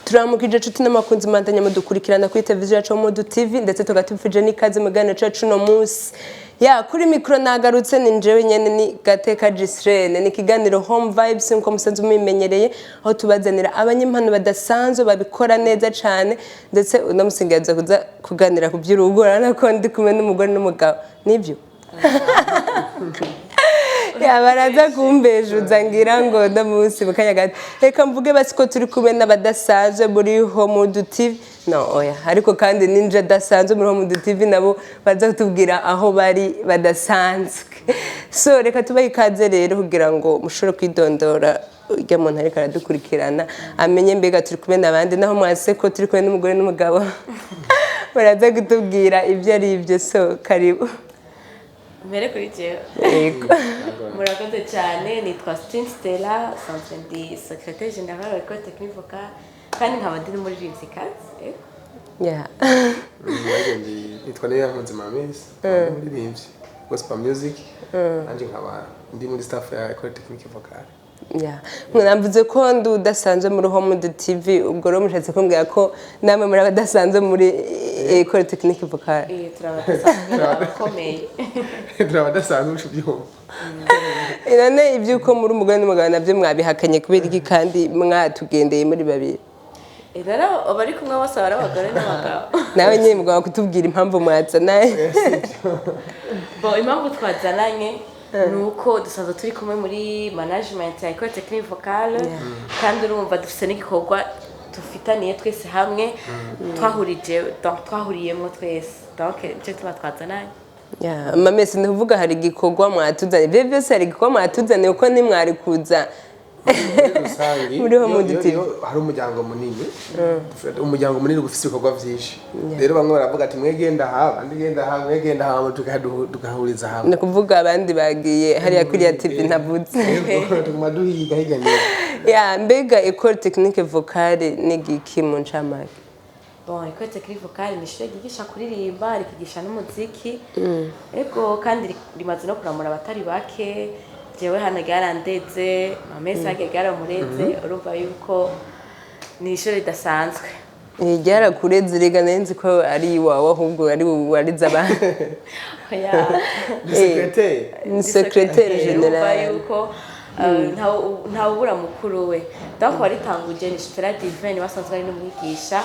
turamukije nshuti n'amakunzi mandanya mudukurikirana kuri televiziyo yacu Modu TV ndetse tugatufije n'ikaze mu gane cacu no munsi ya kuri micro nagarutse ni njewe nyene ni Gateka Gisrene ni kiganiro Home Vibes nko musanzwe mumenyereye aho tubazanira abanyempano badasanzwe babikora neza cyane ndetse unamusingaza kuza kuganira ku by'urugo ariko ndi kumwe n'umugore n'umugabo nibyo ya baraza kumbejuza ngira ngo ndamusi bukanya gato reka mvuge basi ko turi kumwe n'abadasanzwe muri Modu TV no oya ariko kandi ninja dasanzwe muri Modu TV nabo baza kutubwira aho bari badasanzwe so reka tubaye ikaze rero kugira ngo mushobore kwidondora ujya muntu ariko aradukurikirana amenye mbega turi kumwe n'abandi naho mwase ko turi kumwe n'umugore n'umugabo baraza kutubwira ibyo ari ibyo so karibu Mbere kuri jewe murakoze cyane nitwa Stella sanzwe ndi secrétaire générale wa École Technique Vocale kandi nkaba ndi muri Rimsikazi yeah nitwa Neya Nkunzimamisi muri gospel music anje nkaba ndi muri staff ya École Technique Vocale yeah mwanamvuze ko ndi udasanzwe muri Modu TV ubwo rero mushatse kumbwira ko namwe muri abadasanzwe muri École Technique Vocale turabakomeye turabadasanzwe ushubyumva none ibyuko muri umugore n'umugabo nabyo mwabihakanye kubera iki kandi mwatugendeye muri babiri rero abari kumwe bose bari abagore n'abagabo nawe nyine mugabo kutubwira impamvu mwazanaye bo impamvu twazananye nuko dusanzwe turi kumwe muri management ya École Technique Vocale kandi urumva dufite n'igikorwa dufitaniye twese hamwe twahuriyemo twese donc icyo tuba twazananye ya mamese ndavuga hari igikorwa mwatuzanye ibyo byose hari igikorwa mwatuzanye uko nimwari kuza muri Modu TV hari umuryango munini ufite ibikorwa byinshi rero bamwe baravuga ati mwegenda aha andi genda aha mwegenda aha tukahuriza hamwe ni kuvuga abandi bagiye hariya kuri TV ntavuze tuguma duhiga hirya nino ya mbega École Technique Vocale ni giki mu ncamake bon École Technique Vocale ni ishure ryigisha kuririmba rikigisha n'umuziki ego kandi rimaze no kuramura abatari bake jewe hano garandeze mamesa yake garamureze urumva yuko ni ishure ridasanzwe ryarakureze rega nenzi ko ari iwawe ahubwo ari wariza abantu ni secrétaire générale yuko nta ubura mukuru we donc waritanguje ni Stella Divine basanzwe ari n'umwigisha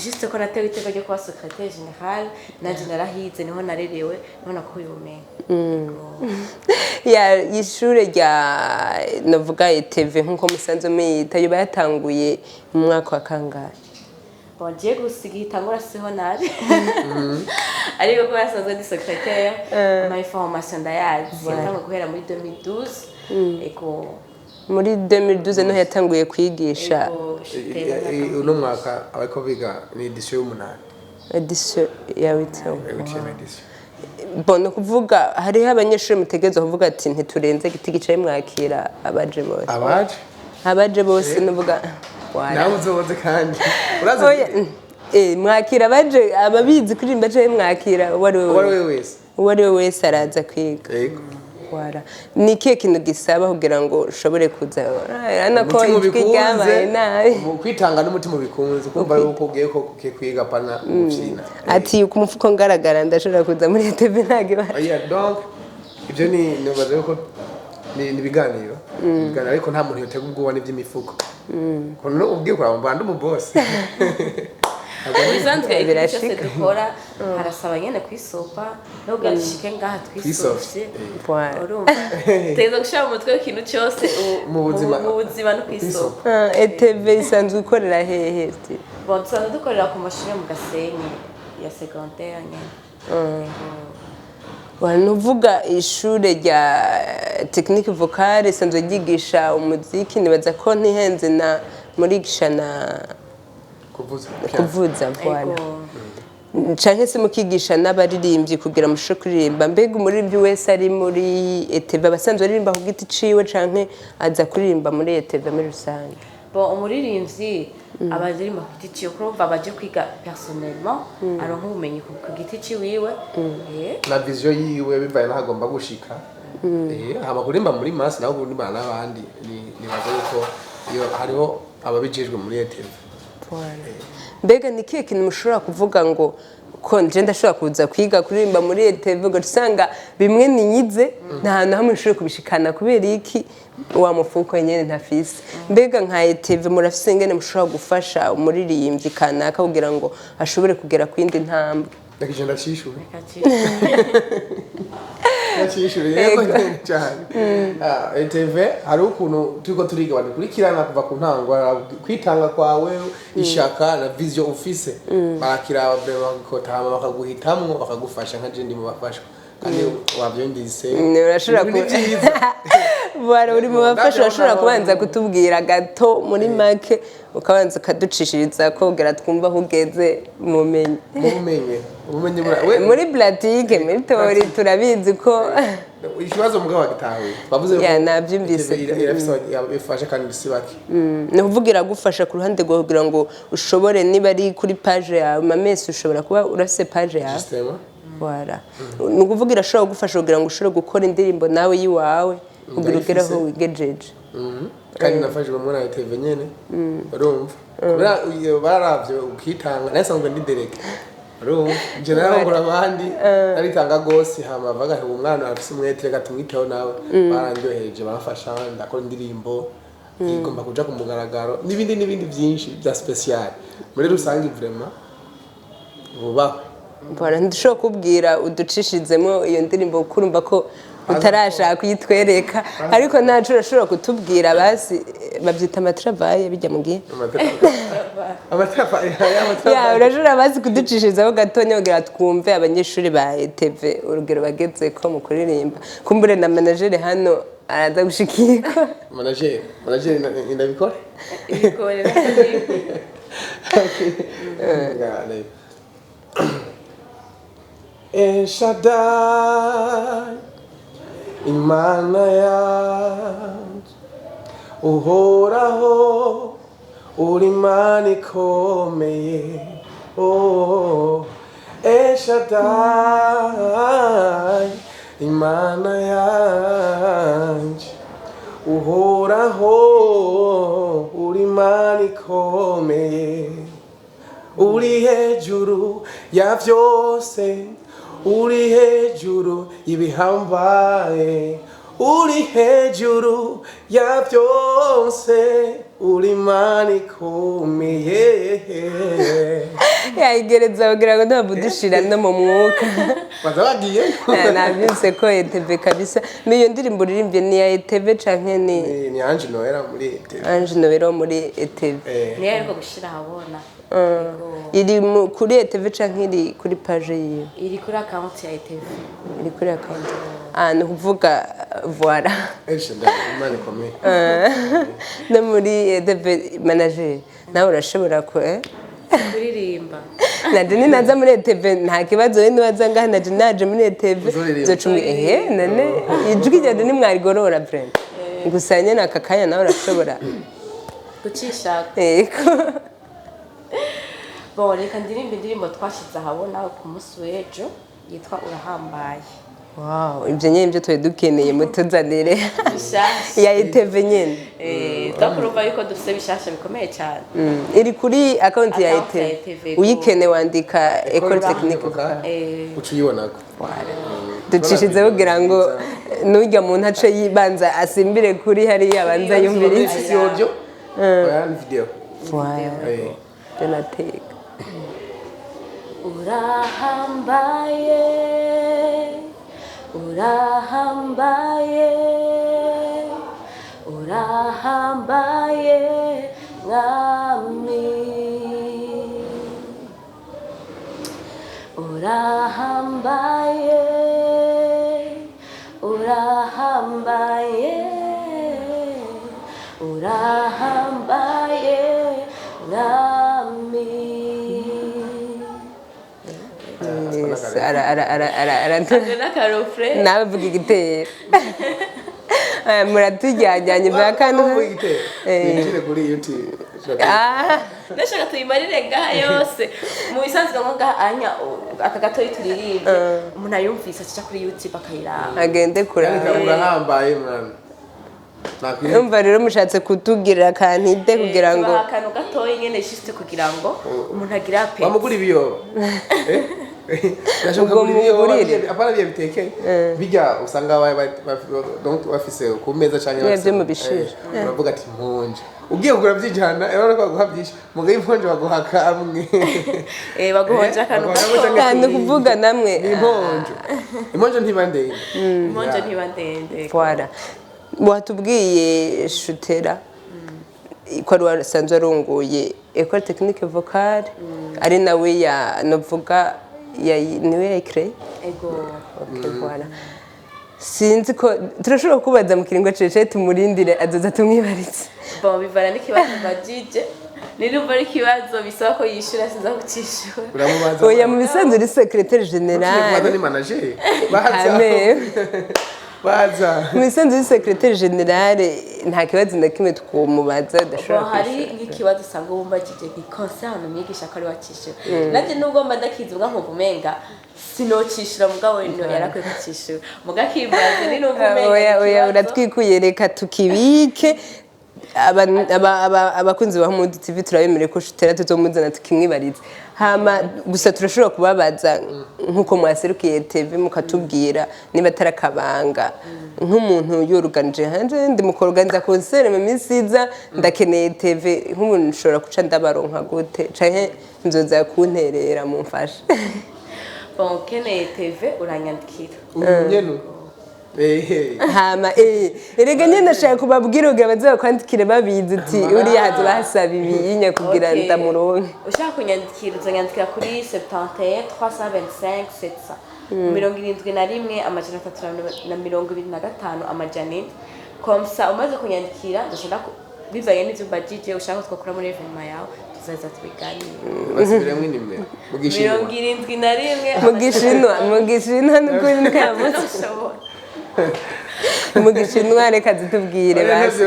juste ko natewe iteka ryo kuba secrétaire générale nanje narahize niho narerewe niho nakuye ubumenyi ya ishure rya navuga ETV nkuko musanzwe muyita yo bayatanguye mu mwaka wa kangahe bonje gusiga itangura siho nari ariko ko yasanzwe ndi secrétaire ma information ndayazi yatangwa guhera muri 2012 eko muri 2012 no yatanguye kwigisha uno mwaka abako biga ni edition y'umunani edition ya witso bono kuvuga hari abanyeshuri mutegezo kuvuga ati ntiturenze giti gicaye mwakira abaje bose nuvuga nawe uzoze kandi mwakira abaje ababizi kuririmba caye mwakira uwari we wese araza kwiga wara ni kihe kintu gisaba kugira ngo ushobore kuza ko ijwi nabi kwitanga n'umutima ubikunze kumva yuko ugiye ko kwiga pana mufina ati ku mufuko ngaragara ndashobora kuza muri TV ntage donc ibyo ni nibaza yuko ni biganiro ariko nta muntu yotega ubwo wani by'imifuko kono ubwiye kwa mbanda mu boss bisanzwe cyose dukora harasaba nyene kwisopa no gashike ngaha twisofye urumva tezo gushaka umutwe w'ikintu cyose mu buzima no kwisopa ETV isanzwe ikorera hehe bon dusanzwe dukorera ku mashuri mu Gasenyi ya secondaire nyene wanuvuga ishure rya Technique Vocale isanzwe ryigisha umuziki nibaza ko ntihenze na muri gishana kuvuza voila canke se mukigisha n'abaririmbyi kugira musho kuririmba mbega umuririmbyi wese ari muri ETV abasanzwe aririmba ku giti ciwe canke aza kuririmba muri ETV muri rusange bon umuririmbyi abaririmba ku giti ciwe kurumva baje kwiga personnellement aronka ubumenyi ku giti ciwe na vision yiwe bivaye n'ahagomba gushika hama kurimba muri mass naho kurimba n'abandi ni bazo yuko iyo hariho ababijejwe muri ETV mbega ni kihe kintu mushobora kuvuga ngo ko nje ndashobora kuza kwiga kuririmba muri ETV ngo usanga bimwe ninyize nta hantu hamwe nshobora kubishikana kubera iki wa mufuko nyene ntafise mbega nka ETV murafise ngene mushobora gufasha umuririmbyi kanaka kugira ngo ashobore kugera kwindi ntambwe ndakije ndacishura ndacishura yego cyane ETV hari ukuntu turiko turiga abantu kurikirana kuva ku ntango kwitanga kwawe ishaka na vision ufise barakira bakotama bakaguhitamwo bakagufasha nka je ndi mu bafasha kandi wavyumvise urashobora bara uri mu bafasha urashobora kubanza kutubwira gato muri make ukabanza kaducishiriza ko kugira twumva hugeze mumenye muri pratique muri teori turabizi ko ikibazo mugabo agitahuye bavuze ko ya nabyumvise ifasha kandi sibaki ni kuvugira gufasha ku ruhande rwo kugira ngo ushobore niba ari kuri page yawe mamesi ushobora kuba urafise page yawe voilà ni ukuvugira ashobora gufasha kugira ngo ushobore gukora indirimbo nawe yiwawe kugira ugeraho wigejeje kandi nafashijwe muri ETV nyene urumva baravyo ukitanga nasanzwe ndi direct urumva je narangura abandi naritanga gose hama baga umwana afise umwete gatumwiteho nawe barandyoheje barafasha ndakora indirimbo igomba kuja ku mugaragaro n'ibindi byinshi bya special muri rusange vraiment vuba voilà ndishobora kubwira uducishizemo iyo ndirimbo kurumva ko utarashaka kuyitwereka ariko ntacu urashobora kutubwira basi babyita amatravaye bijya mu gihe ya urashobora basi kuducishirizaho gatonya kugira twumve abanyeshuri ba ETV urugero bageze ko mu kuririmba kumbure na manager hano araza gushikirwa manager indabikora ibikore Shaddai Imana yanjye uhoraho uri Imana ikomeye Shaddai Imana yanjye uhoraho uri Imana ikomeye uri hejuru ya byose uri hejuru ibihambaye uri hejuru ya byose uri Imana ikomeye yayigereza kugira ngo ntabwo dushira no mu mwuka bazagiye nabyumvise ko ETV kabisa niyo ndirimbo uririmvye ni ya ETV canke ni Ange Noella muri ETV Ange Noella muri ETV niyo ariko gushira habona iri kuri ETV canke iri kuri page yiwe iri kuri account ya ETV iri kuri account ni kuvuga voilà Imana ikomeye no muri ETV manager nawe urashobora ko kuririmba naje ninaza muri ETV nta kibazo we nibaza ngaha naje muri ETV zocumi none ijwi ryaje ni mwarigorora brand gusa nyene aka kanya nawe urashobora gucisha bon reka ndirimba indirimbo twashize ahabona ku munsi w'ejo yitwa urahambaye wow ibyo nyene ibyo twe dukeneye mutuzanire bishasha ya ETV nyene twakurumva yuko dufite bishasha bikomeye cyane iri kuri account ya ETV uyikene wandika Ecole Technique uciyibonako ducishize kugira ngo nujya mu ntace yibanza asimbire kuri hari abanza yumvirize audio oya video voilà denateka urahambaye urahambaye urahambaye mwami urahambaye urahambaye urahambaye mwami nabavuga igitero muratujyajyanye bwa kandi ninjire kuri YouTube ndashaka tuyimarire ngaha yose mu bisanzwe ngo ngaha anya aka gatoyi turirimbe umuntu ayumvise aca kuri YouTube akayiraba agende kuraba urahambaye mwana Umva rero mushatse kutugirira akantide kugira ngo tubaha akantu gatoya nyene juste kugira ngo umuntu agire apeti bamugura ibiyoba ubwo mugurire apana bya bitekeye bijya usanga bafise ku meza canke byo mu bishira uravuga ati mponje ugiye kugura byijana urabona ko baguha byinshi mugaye imponje baguha kamwe baguhonje akantu kandi kuvuga namwe imponje ntibandeye imponje ntibandende voilà watubwiye shutera ko ari wasanzwe arunguye école technique vocale ari nawe ya novuga niwe yayikireye ego okay voilà sinzi ko turashobora kubaza mu kiringo cece tumurindire azoza tumwibaritse bon bivana n'ikibazo bajije nirumva ari ikibazo bisaba ko yishura sinza kucishura uramubaza oya mu bisanzwe uri secrétaire général ni manager baza mu bisanzwe uri secrétaire général nta kibazo na kimwe twumubaza udashobora hari nk'ikibazo usanga wumva kije giconcerne umwigisha ko ari wakishyura nanjye nubwo mba ndakizi ubwa nkumva umenga sinokishura mugabo no yarakwiye kukishura mugakimbaze ni numva umenga oya uratwikuye reka tukibike abakunzi ba Mood TV turabemereye ko shutera tuzomuzana tukimwibaritse hama gusa turashobora kubabaza nkuko mwaserukiye TV mukatubwira niba atarakabanga nk'umuntu yoruganije hanje ndi mukorganiza concert mu misiza ndakeneye TV nk'umuntu nshobora kuca ndabaronka gute canke nzoza kunterera mumfashe bon keneye TV uranyandikira nyene hama erega nyine ndashaka kubabwira ugira baza kwandikire babizi uti uriya hazo bahasaba ibiyinya kugira ndamuronke ushaka kunyandikira uzanyandikira kuri 71 325 700 71 amajana 325 amajana 4 komsa umaze kunyandikira ndashaka bivaye n'ivyo budget ushaka twakora muri evenement yawe tuzaza tubiganire basubiremo inimero mu gishinwa n'ukuri nkamutse mu gishinwa reka zitubwire basi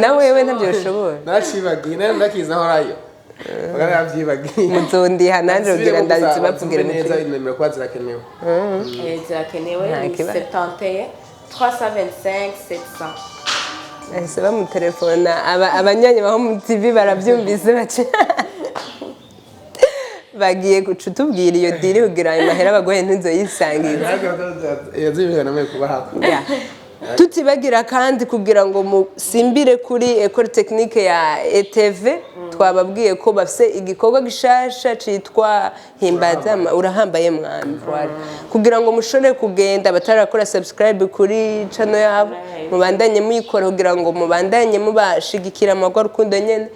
nawe wewe ntabyo ushobora nacibagiye nari ndakiza aho rayo bagavyibagiye muzondiha nanje ugira ndazibabwira neza inimero kwa zirakenewe zirakenewe 71 325 700 ahise bamutelefona abanyanya baho mu TV barabyumvise bace bagiye guca tubwira iyo diri kugira ayo mahera bagoye ntuzo yisangiza yazibihana mwe kubaha tutibagira kandi kugira ngo musimbire kuri école technique ya ETV twababwiye ko bafise igikorwa gishasha citwa himbaza urahambaye mwami kugira ngo mushore kugenda batarakora subscribe kuri channel yabo mubandanye muyikora kugira ngo mubandanye mubashigikira amagwa rukundo nyene